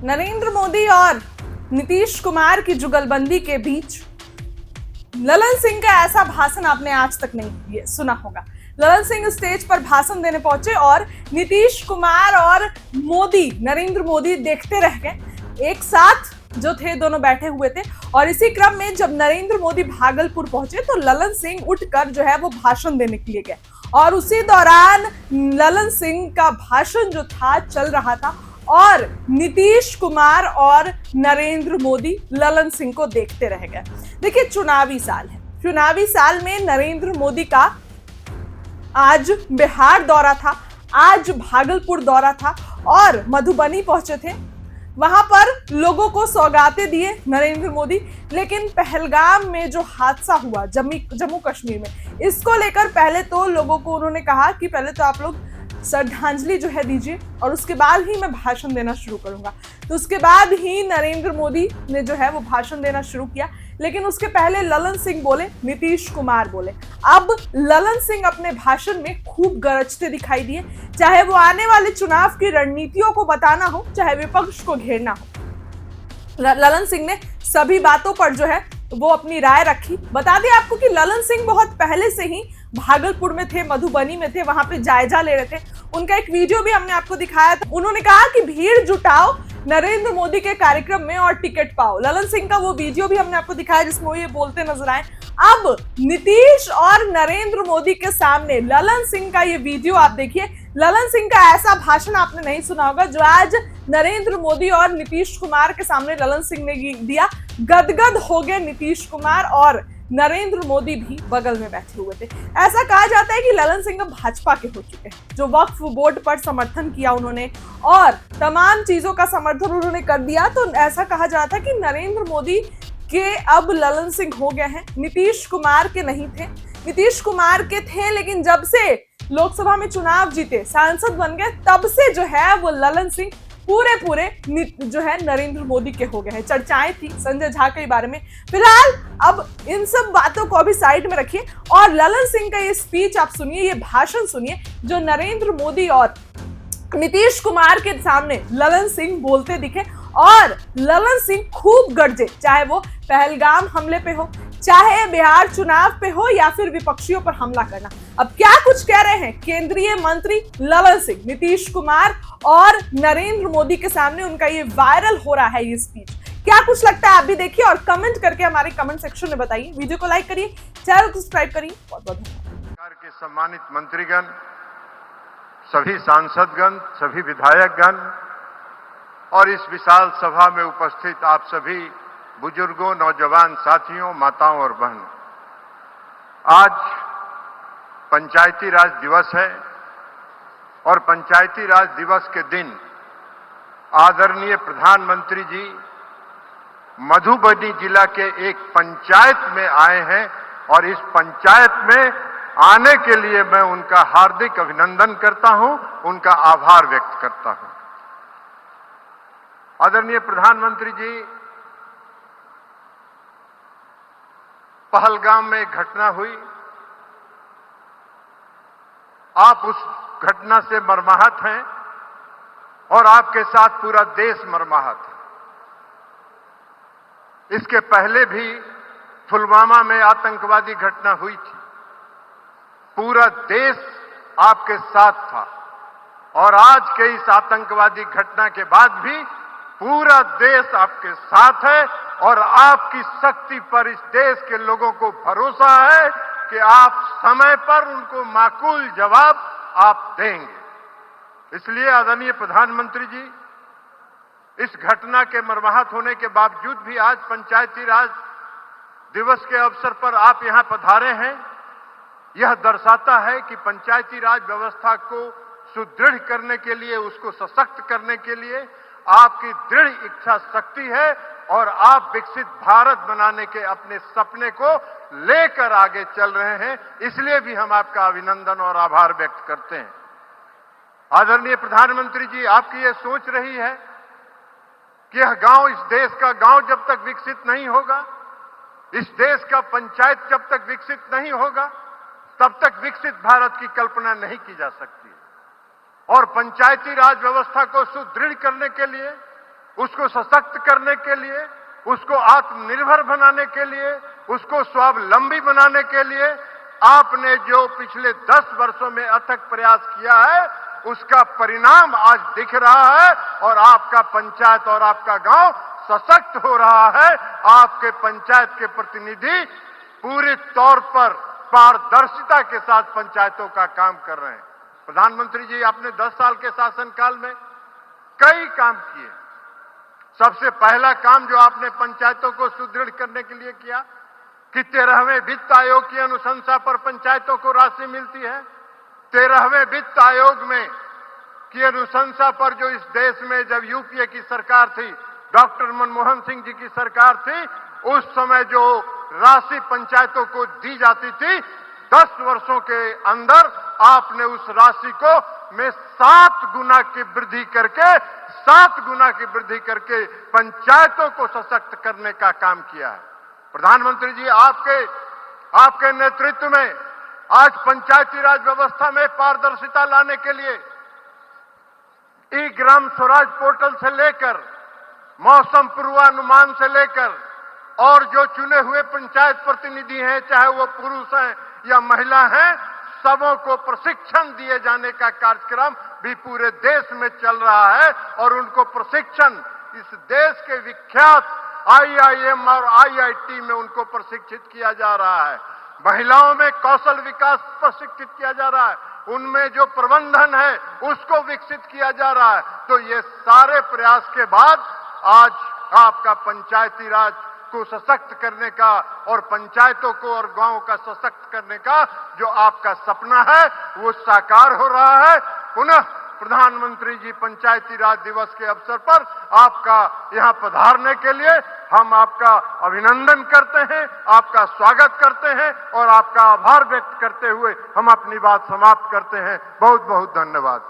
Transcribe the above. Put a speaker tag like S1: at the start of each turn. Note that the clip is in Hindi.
S1: नरेंद्र मोदी और नीतीश कुमार की जुगलबंदी के बीच ललन सिंह का ऐसा भाषण आपने आज तक नहीं सुना होगा। ललन सिंह स्टेज पर भाषण देने पहुंचे और नीतीश कुमार और मोदी, नरेंद्र मोदी देखते रह गए। एक साथ जो थे दोनों बैठे हुए थे और इसी क्रम में जब नरेंद्र मोदी भागलपुर पहुंचे तो ललन सिंह उठकर जो है वो भाषण देने के लिए गए और उसी दौरान ललन सिंह का भाषण जो था चल रहा था और नीतीश कुमार और नरेंद्र मोदी ललन सिंह को देखते रह गए। देखिए, चुनावी साल है, चुनावी साल में नरेंद्र मोदी का आज बिहार दौरा था, आज भागलपुर दौरा था और मधुबनी पहुंचे थे। वहां पर लोगों को सौगातें दिए नरेंद्र मोदी, लेकिन पहलगाम में जो हादसा हुआ जम्मू कश्मीर में, इसको लेकर पहले तो लोगों को उन्होंने कहा कि पहले तो आप लोग श्रद्धांजलि जो है दीजिए और उसके बाद ही मैं भाषण देना शुरू करूंगा। तो उसके बाद ही नरेंद्र मोदी ने जो है वो भाषण देना शुरू किया, लेकिन उसके पहले ललन सिंह बोले, नीतीश कुमार बोले। अब ललन सिंह अपने भाषण में खूब गरजते दिखाई दिए, चाहे वो आने वाले चुनाव की रणनीतियों को बताना हो, चाहे विपक्ष को घेरना हो। ललन सिंह ने सभी बातों पर जो है वो अपनी राय रखी। बता दें आपको कि ललन सिंह बहुत पहले से ही भागलपुर में थे, मधुबनी में थे, वहां पे जायजा ले रहे थे। उनका एक वीडियो भी हमने आपको दिखाया था। उन्होंने कहा कि भीड़ जुटाओ नरेंद्र मोदी के कार्यक्रम में और टिकट पाओ। ललन सिंह का वो वीडियो भी हमने आपको दिखाया जिसमें वो ये बोलते नजर आए। अब नीतीश और नरेंद्र मोदी के सामने ललन सिंह का ये वीडियो आप देखिए। ललन सिंह का ऐसा भाषण आपने नहीं सुना होगा जो आज नरेंद्र मोदी और नीतीश कुमार के सामने ललन सिंह ने दिया। गदगद हो गए नीतीश कुमार और नरेंद्र मोदी भी बगल में बैठे हुए थे। ऐसा कहा जाता है कि ललन सिंह भाजपा के हो चुके हैं, जो वक्फ बोर्ड पर समर्थन किया उन्होंने और तमाम चीजों का समर्थन उन्होंने कर दिया। तो ऐसा कहा जाता है कि नरेंद्र मोदी के अब ललन सिंह हो गए हैं, नीतीश कुमार के नहीं थे। नीतीश कुमार के थे, लेकिन जब से लोकसभा में चुनाव जीते, सांसद बन गए, तब से जो है वो ललन सिंह पूरे जो है नरेंद्र मोदी के हो गए हैं। चर्चाएं थी संजय झा के बारे में। फिलहाल अब इन सब बातों को अभी साइड में रखिए और ललन सिंह का ये स्पीच आप सुनिए, ये भाषण सुनिए जो नरेंद्र मोदी और नीतीश कुमार के सामने ललन सिंह बोलते दिखे। और ललन सिंह खूब गरजे, चाहे वो पहलगाम हमले पे हो, चाहे बिहार चुनाव पे हो या फिर विपक्षियों पर हमला करना। अब क्या कुछ कह रहे हैं केंद्रीय मंत्री ललन सिंह, नीतीश कुमार और नरेंद्र मोदी के सामने उनका ये वायरल हो रहा है ये स्पीच। क्या कुछ लगता है आप भी देखिए और कमेंट करके हमारे कमेंट सेक्शन में बताइए। वीडियो को लाइक करिए, चैनल को सब्सक्राइब करिए। बहुत बहुत धन्यवाद।
S2: सरकार के सम्मानित मंत्रीगण, सभी सांसदगण, सभी विधायकगण और इस विशाल सभा में उपस्थित आप सभी बुजुर्गों, नौजवान साथियों, माताओं और बहनों, आज पंचायती राज दिवस है और पंचायती राज दिवस के दिन आदरणीय प्रधानमंत्री जी मधुबनी जिला के एक पंचायत में आए हैं और इस पंचायत में आने के लिए मैं उनका हार्दिक अभिनंदन करता हूं, उनका आभार व्यक्त करता हूं। आदरणीय प्रधानमंत्री जी, पहलगाम में एक घटना हुई, आप उस घटना से मर्माहत हैं और आपके साथ पूरा देश मर्माहत है। इसके पहले भी पुलवामा में आतंकवादी घटना हुई थी, पूरा देश आपके साथ था और आज के इस आतंकवादी घटना के बाद भी पूरा देश आपके साथ है और आपकी शक्ति पर इस देश के लोगों को भरोसा है कि आप समय पर उनको माकूल जवाब आप देंगे। इसलिए आदरणीय प्रधानमंत्री जी, इस घटना के मर्माहत होने के बावजूद भी आज पंचायती राज दिवस के अवसर पर आप यहां पधारे हैं। यह दर्शाता है कि पंचायती राज व्यवस्था को सुदृढ़ करने के लिए, उसको सशक्त करने के लिए आपकी दृढ़ इच्छा शक्ति है और आप विकसित भारत बनाने के अपने सपने को लेकर आगे चल रहे हैं। इसलिए भी हम आपका अभिनंदन और आभार व्यक्त करते हैं। आदरणीय प्रधानमंत्री जी, आपकी यह सोच रही है कि यह गांव, इस देश का गांव जब तक विकसित नहीं होगा, इस देश का पंचायत जब तक विकसित नहीं होगा, तब तक विकसित भारत की कल्पना नहीं की जा सकती। और पंचायती राज व्यवस्था को सुदृढ़ करने के लिए, उसको सशक्त करने के लिए, उसको आत्मनिर्भर बनाने के लिए, उसको स्वावलंबी बनाने के लिए आपने जो पिछले 10 वर्षों में अथक प्रयास किया है, उसका परिणाम आज दिख रहा है और आपका पंचायत और आपका गांव सशक्त हो रहा है। आपके पंचायत के प्रतिनिधि पूरे तौर पर पारदर्शिता के साथ पंचायतों का काम कर रहे हैं। प्रधानमंत्री जी, आपने 10 साल के शासनकाल में कई काम किए। सबसे पहला काम जो आपने पंचायतों को सुदृढ़ करने के लिए किया कि 13वें वित्त आयोग की अनुशंसा पर पंचायतों को राशि मिलती है। 13वें वित्त आयोग में की अनुशंसा पर जो इस देश में जब यूपीए की सरकार थी, डॉक्टर मनमोहन सिंह जी की सरकार थी, उस समय जो राशि पंचायतों को दी जाती थी, 10 वर्षों के अंदर आपने उस राशि को में 7 गुना की वृद्धि करके पंचायतों को सशक्त करने का काम किया है। प्रधानमंत्री जी, आपके नेतृत्व में आज पंचायती राज व्यवस्था में पारदर्शिता लाने के लिए ई ग्राम स्वराज पोर्टल से लेकर मौसम पूर्वानुमान से लेकर और जो चुने हुए पंचायत प्रतिनिधि हैं, चाहे वो पुरुष हैं या महिला हैं, सबों को प्रशिक्षण दिए जाने का कार्यक्रम भी पूरे देश में चल रहा है और उनको प्रशिक्षण इस देश के विख्यात IIM और IIT में उनको प्रशिक्षित किया जा रहा है। महिलाओं में कौशल विकास प्रशिक्षित किया जा रहा है, उनमें जो प्रबंधन है उसको विकसित किया जा रहा है। तो ये सारे प्रयास के बाद आज आपका पंचायती राज को सशक्त करने का और पंचायतों को और गांवों का सशक्त करने का जो आपका सपना है वो साकार हो रहा है। पुनः प्रधानमंत्री जी, पंचायती राज दिवस के अवसर पर आपका यहां पधारने के लिए हम आपका अभिनंदन करते हैं, आपका स्वागत करते हैं और आपका आभार व्यक्त करते हुए हम अपनी बात समाप्त करते हैं। बहुत बहुत धन्यवाद।